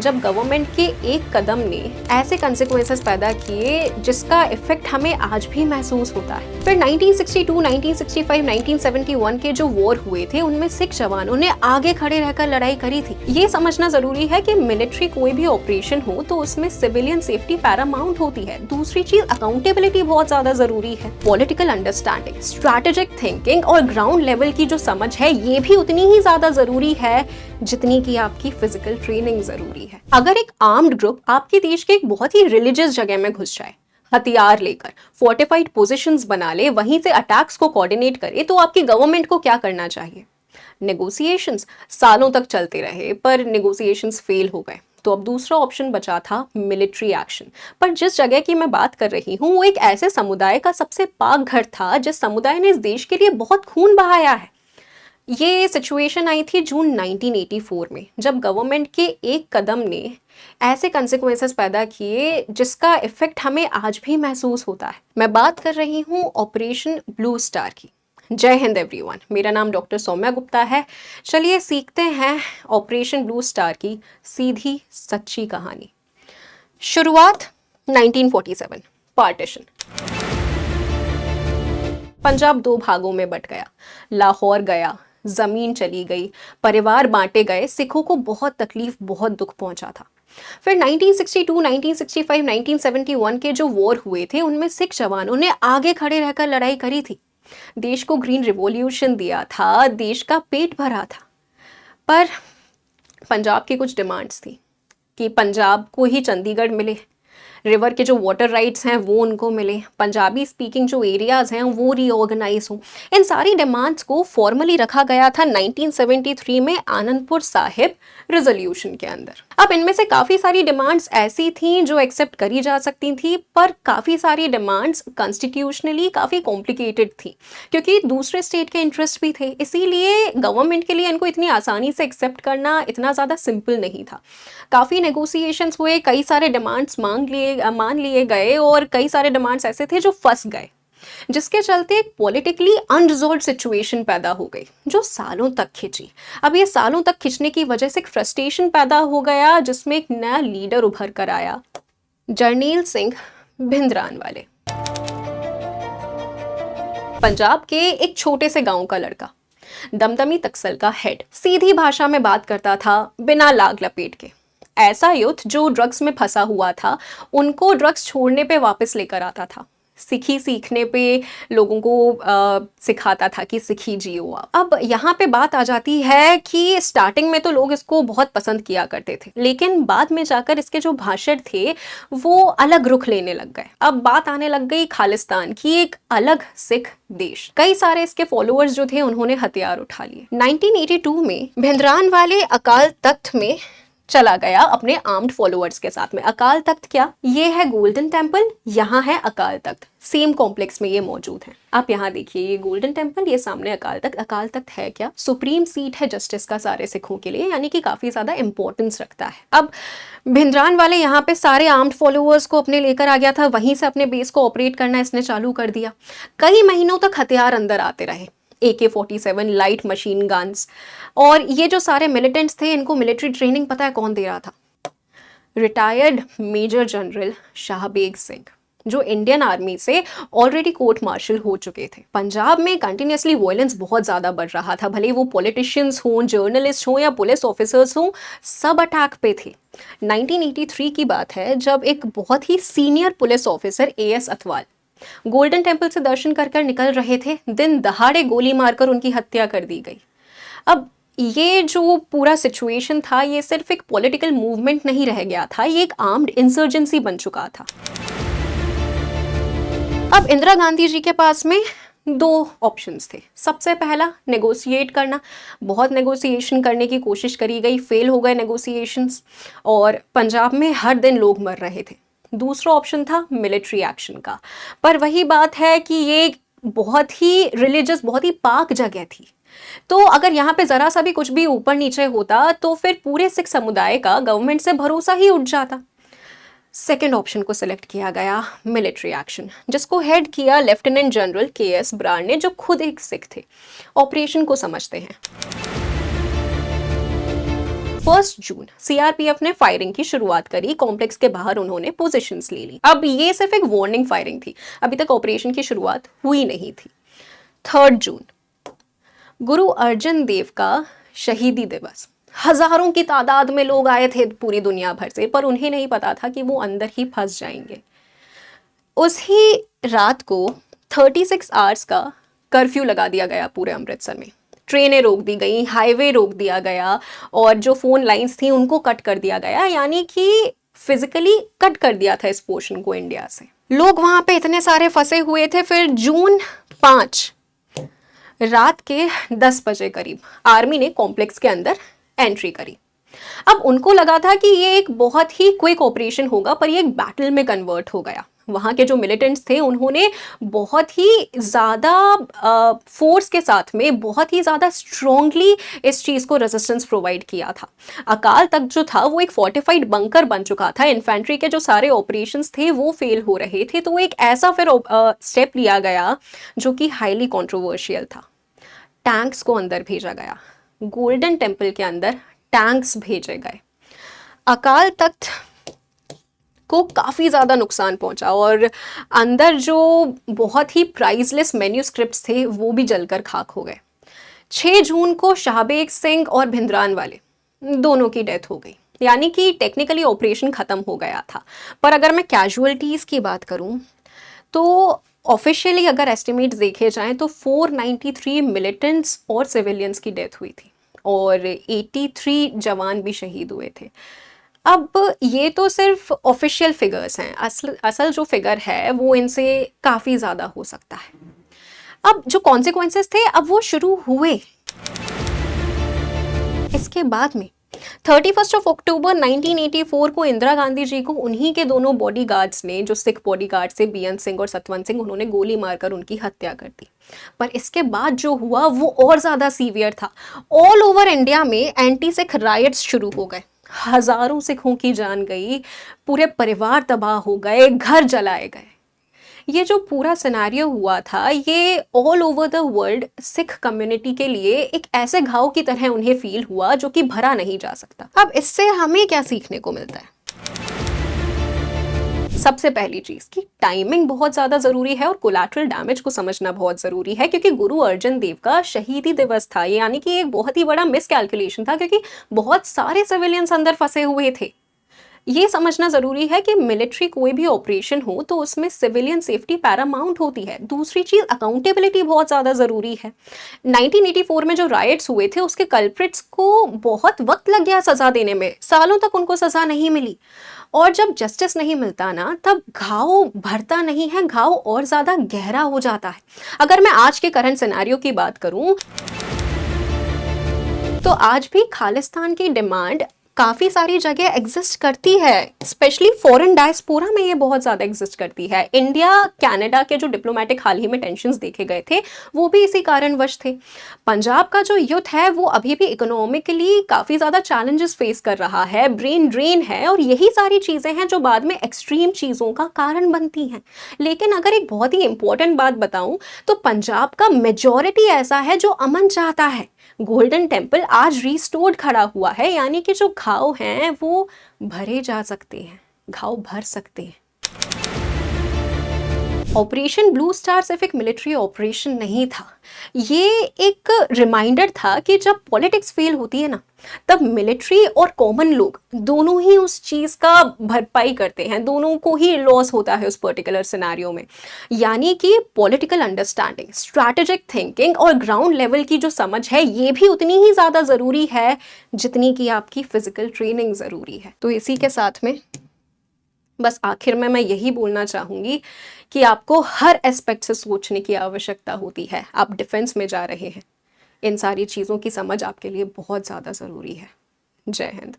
जब गवर्नमेंट के एक कदम ने ऐसे कंसिक्वेंसेस पैदा किए जिसका इफेक्ट हमें आज भी महसूस होता है। फिर 1962, 1965, 1971 के जो वॉर हुए थे उनमें सिख जवानों ने आगे खड़े रहकर लड़ाई करी थी। ये समझना जरूरी है कि मिलिट्री कोई भी ऑपरेशन हो तो उसमें सिविलियन सेफ्टी पैरामाउंट होती है। दूसरी चीज अकाउंटेबिलिटी बहुत ज्यादा जरूरी है। पॉलिटिकल अंडरस्टैंडिंग, स्ट्रैटेजिक थिंकिंग और ग्राउंड लेवल की जो समझ है ये भी उतनी ही ज्यादा जरूरी है जितनी की आपकी फिजिकल ट्रेनिंग जरूरी है। अगर एक आर्म्ड ग्रुप आपके देश के एक बहुत ही रिलीजियस जगह में घुस जाए, हथियार लेकर फोर्टिफाइड पोजीशंस बना ले, वहीं से अटैक्स को कोऑर्डिनेट करे, तो आपकी गवर्नमेंट को क्या करना चाहिए? नेगोशिएशंस सालों तक चलते रहे पर नेगोशिएशंस फेल हो गए, तो अब दूसरा ऑप्शन बचा था मिलिट्री एक्शन। पर जिस जगह की मैं बात कर रही हूँ वो एक ऐसे समुदाय का सबसे पाक घर था जिस समुदाय ने इस देश के लिए बहुत खून बहाया है। ये सिचुएशन आई थी जून 1984 में, जब गवर्नमेंट के एक कदम ने ऐसे कंसिक्वेंसेस पैदा किए जिसका इफेक्ट हमें आज भी महसूस होता है। मैं बात कर रही हूँ ऑपरेशन ब्लू स्टार की। जय हिंद एवरीवन, मेरा नाम डॉक्टर सौम्या गुप्ता है। चलिए सीखते हैं ऑपरेशन ब्लू स्टार की सीधी सच्ची कहानी। शुरुआत 1947, पार्टीशन। पंजाब दो भागों में बट गया, लाहौर गया, जमीन चली गई, परिवार बांटे गए, सिखों को बहुत तकलीफ, बहुत दुख पहुंचा था। फिर 1962, 1965, 1971 के जो वॉर हुए थे उनमें सिख जवानों ने आगे खड़े रहकर लड़ाई करी थी। देश को ग्रीन रिवॉल्यूशन दिया था, देश का पेट भरा था। पर पंजाब की कुछ डिमांड्स थी कि पंजाब को ही चंडीगढ़ मिले, रिवर के जो वाटर राइट्स हैं वो उनको मिले, पंजाबी स्पीकिंग जो एरियाज हैं वो रीऑर्गेनाइज हों। इन सारी डिमांड्स को फॉर्मली रखा गया था 1973 में आनंदपुर साहिब रेजोल्यूशन के अंदर। अब इनमें से काफ़ी सारी डिमांड्स ऐसी थीं जो एक्सेप्ट करी जा सकती थी, पर काफ़ी सारी डिमांड्स कॉन्स्टिट्यूशनली काफ़ी कॉम्प्लिकेटेड थी क्योंकि दूसरे स्टेट के इंटरेस्ट भी थे। इसीलिए गवर्नमेंट के लिए इनको इतनी आसानी से एक्सेप्ट करना इतना ज़्यादा सिंपल नहीं था। काफ़ी नेगोशिएशंस हुए, कई सारे डिमांड्स मान लिए गए और कई सारे डिमांड्स ऐसे थे जो फंस गए, जिसके चलते एक पॉलिटिकली अनरिजॉल्व सिचुएशन पैदा हो गई जो सालों तक खिंची। अब ये सालों तक खिंचने की वजह से एक फ्रस्ट्रेशन पैदा हो गया जिसमें एक नया लीडर उभर कर आया, जरनैल सिंह भिंद्रानवाले। पंजाब के एक छोटे से गांव का लड़का, दमदमी तक्सल का हेड, सीधी भाषा में बात करता था बिना लाग लपेट के। ऐसा यूथ जो ड्रग्स में फंसा हुआ था उनको ड्रग्स छोड़ने पे वापस लेकर आता था, सिखी सीखने पे लोगों को सिखाता था कि सिखी जियो। अब यहाँ पे बात आ जाती है कि स्टार्टिंग में तो लोग इसको बहुत पसंद किया करते थे, लेकिन बाद में जाकर इसके जो भाषण थे वो अलग रुख लेने लग गए। अब बात आने लग गई खालिस्तान की, एक अलग सिख देश। कई सारे इसके फॉलोअर्स जो थे उन्होंने हथियार उठा लिए। 1982 में भिंद्रानवाले अकाल तख्त में चला गया अपने आर्म्ड फॉलोअर्स के साथ में। अकाल तख्त क्या? ये है गोल्डन टेम्पल, यहाँ है अकाल तख्त, सेम कॉम्प्लेक्स में ये मौजूद है। आप यहाँ देखिए, ये गोल्डन टेम्पल, ये सामने अकाल तख्त। अकाल तख्त है क्या? सुप्रीम सीट है जस्टिस का सारे सिखों के लिए, यानी कि काफी ज्यादा इंपॉर्टेंस रखता है। अब भिंद्रानवाले यहाँ पे सारे आर्म्ड फॉलोअर्स को अपने लेकर आ गया था, वहीं से अपने बेस को ऑपरेट करना इसने चालू कर दिया। कई महीनों तक हथियार अंदर आते रहे, AK-47, लाइट मशीन गन्स। और ये जो सारे मिलिटेंट्स थे इनको मिलिट्री ट्रेनिंग पता है कौन दे रहा था? Retired major general Shahbeg Singh, जो इंडियन आर्मी से ऑलरेडी कोर्ट मार्शल हो चुके थे। पंजाब में कंटिन्यूसली वायलेंस बहुत ज़्यादा बढ़ रहा था, भले वो पॉलिटिशियंस हों, जर्नलिस्ट हों या पुलिस ऑफिसर्स हों, सब अटैक पे थे। 1983 की बात है जब एक बहुत ही senior police officer AS Athwal Golden Temple से दर्शन कर निकल रहे थे, दिन दहाड़े गोली मारकर उनकी हत्या कर दी गई। अब ये जो पूरा सिचुएशन था ये सिर्फ एक पॉलिटिकल मूवमेंट नहीं रह गया था, ये एक आर्म्ड इंसर्जेंसी बन चुका था। अब इंदिरा गांधी जी के पास में दो ऑप्शंस थे। सबसे पहला नेगोशिएट करना, बहुत नेगोशिएशन करने की कोशिश करी गई, फेल हो गए नेगोशिएशंस और पंजाब में हर दिन लोग मर रहे थे। दूसरा ऑप्शन था मिलिट्री एक्शन का, पर वही बात है कि ये बहुत ही रिलीजियस, बहुत ही पाक जगह थी, तो अगर यहाँ पे जरा सा भी कुछ भी ऊपर नीचे होता तो फिर पूरे सिख समुदाय का गवर्नमेंट से भरोसा ही उठ जाता। सेकेंड ऑप्शन को सिलेक्ट किया गया, मिलिट्री एक्शन, जिसको हेड किया लेफ्टिनेंट जनरल KS ब्रांड ने, जो खुद एक सिख थे। ऑपरेशन को समझते हैं। 1 जून सीआरपीएफ ने फायरिंग की शुरुआत करी, कॉम्प्लेक्स के बाहर उन्होंने पोजीशंस ले ली। अब ये सिर्फ एक वार्निंग फायरिंग थी, अभी तक ऑपरेशन की शुरुआत हुई नहीं थी। 3 जून गुरु अर्जन देव का शहीदी दिवस। हजारों की तादाद में लोग आए थे पूरी दुनिया भर से, पर उन्हें नहीं पता था कि वो अंदर ही फंस जाएंगे। उसी रात को 36 आवर्स का कर्फ्यू लगा दिया गया पूरे अमृतसर में। ट्रेनें रोक दी गई, हाईवे रोक दिया गया और जो फोन लाइंस थी उनको कट कर दिया गया, यानी कि फिजिकली कट कर दिया था इस पोर्शन को इंडिया से। लोग वहां पे इतने सारे फंसे हुए थे। फिर जून 5 रात के 10 बजे करीब आर्मी ने कॉम्प्लेक्स के अंदर एंट्री करी। अब उनको लगा था कि ये एक बहुत ही क्विक ऑपरेशन होगा, पर ये एक बैटल में कन्वर्ट हो गया। वहाँ के जो मिलिटेंट्स थे उन्होंने बहुत ही ज़्यादा फोर्स के साथ में बहुत ही ज़्यादा स्ट्रॉन्गली इस चीज़ को रेजिस्टेंस प्रोवाइड किया था। अकाल तख्त जो था वो एक फोर्टिफाइड बंकर बन चुका था। इन्फेंट्री के जो सारे ऑपरेशंस थे वो फेल हो रहे थे, तो एक ऐसा फिर स्टेप लिया गया जो कि हाईली कॉन्ट्रोवर्शियल था। टैंक्स को अंदर भेजा गया, गोल्डन टेम्पल के अंदर टैंक्स भेजे गए। अकाल तख्त को काफ़ी ज़्यादा नुकसान पहुंचा और अंदर जो बहुत ही प्राइसलेस मैन्यूस्क्रिप्ट्स थे वो भी जलकर खाक हो गए। 6 जून को शाहबेग सिंह और भिंद्रान वाले दोनों की डेथ हो गई, यानी कि टेक्निकली ऑपरेशन ख़त्म हो गया था। पर अगर मैं कैजुअलिटीज़ की बात करूं तो ऑफिशियली अगर एस्टिमेट्स देखे जाएं तो 493 मिलिटेंट्स और सिविलियंस की डेथ हुई थी और 83 जवान भी शहीद हुए थे। अब ये तो सिर्फ ऑफिशियल फिगर्स हैं, असल जो फिगर है वो इनसे काफ़ी ज़्यादा हो सकता है। अब जो कॉन्सिक्वेंसेस थे अब वो शुरू हुए इसके बाद में। 31 अक्टूबर 1984 को इंदिरा गांधी जी को उन्हीं के दोनों बॉडीगार्ड्स ने, जो सिख बॉडीगार्ड से बीएन सिंह और सतवंत सिंह, उन्होंने गोली मारकर उनकी हत्या कर दी। पर इसके बाद जो हुआ वो और ज़्यादा सीवियर था। ऑल ओवर इंडिया में एंटी सिख राइट्स शुरू हो गए, हजारों सिखों की जान गई, पूरे परिवार तबाह हो गए, घर जलाए गए। ये जो पूरा सिनेरियो हुआ था ये all over the world Sikh community के लिए एक ऐसे घाव की तरह उन्हें फील हुआ जो कि भरा नहीं जा सकता। अब इससे हमें क्या सीखने को मिलता है? सबसे पहली चीज कि टाइमिंग बहुत ज्यादा जरूरी है और कोलैटरल डैमेज को समझना बहुत जरूरी है, क्योंकि गुरु अर्जन देव का शहीदी दिवस था, यानी कि एक बहुत ही बड़ा मिसकैलकुलेशन था, क्योंकि बहुत सारे सिविलियंस अंदर फंसे हुए थे। ये समझना जरूरी है कि मिलिट्री कोई भी ऑपरेशन हो तो उसमें सिविलियन सेफ्टी पैरामाउंट होती है। दूसरी चीज अकाउंटेबिलिटी बहुत ज्यादा जरूरी है। 1984 में जो राइट्स हुए थे उसके कल्प्रिट्स को बहुत वक्त लग गया सजा देने में, सालों तक उनको सजा नहीं मिली। और जब जस्टिस नहीं मिलता ना तब घाव भरता नहीं है, घाव और ज्यादा गहरा हो जाता है। अगर मैं आज के करंट सिनेरियो की बात करूं तो आज भी खालिस्तान की डिमांड काफ़ी सारी जगह एग्जिस्ट करती है, स्पेशली फॉरेन डायस्पोरा में ये बहुत ज़्यादा एग्जिस्ट करती है। इंडिया कनाडा के जो डिप्लोमेटिक हाल ही में टेंशन्स देखे गए थे वो भी इसी कारणवश थे। पंजाब का जो यूथ है वो अभी भी इकोनॉमिकली काफ़ी ज़्यादा चैलेंजेस फेस कर रहा है, ब्रेन ड्रेन है, और यही सारी चीज़ें हैं जो बाद में एक्सट्रीम चीज़ों का कारण बनती हैं। लेकिन अगर एक बहुत ही इंपॉर्टेंट बात बताऊं तो पंजाब का मेजॉरिटी ऐसा है जो अमन चाहता है। गोल्डन टेम्पल आज रिस्टोर्ड खड़ा हुआ है, यानी कि जो घाव हैं वो भरे जा सकते हैं, घाव भर सकते हैं। ऑपरेशन ब्लू स्टार सिर्फ एक मिलिट्री ऑपरेशन नहीं था, ये एक रिमाइंडर था कि जब पॉलिटिक्स फेल होती है ना तब मिलिट्री और कॉमन लोग दोनों ही उस चीज़ का भरपाई करते हैं, दोनों को ही लॉस होता है उस पर्टिकुलर सिनेरियो में। यानी कि पॉलिटिकल अंडरस्टैंडिंग, स्ट्रैटेजिक थिंकिंग और ग्राउंड लेवल की जो समझ है ये भी उतनी ही ज़्यादा ज़रूरी है जितनी कि आपकी फिजिकल ट्रेनिंग ज़रूरी है। तो इसी के साथ में बस आखिर में मैं यही बोलना चाहूँगी कि आपको हर एस्पेक्ट से सोचने की आवश्यकता होती है। आप डिफेंस में जा रहे हैं, इन सारी चीज़ों की समझ आपके लिए बहुत ज़्यादा ज़रूरी है। जय हिंद।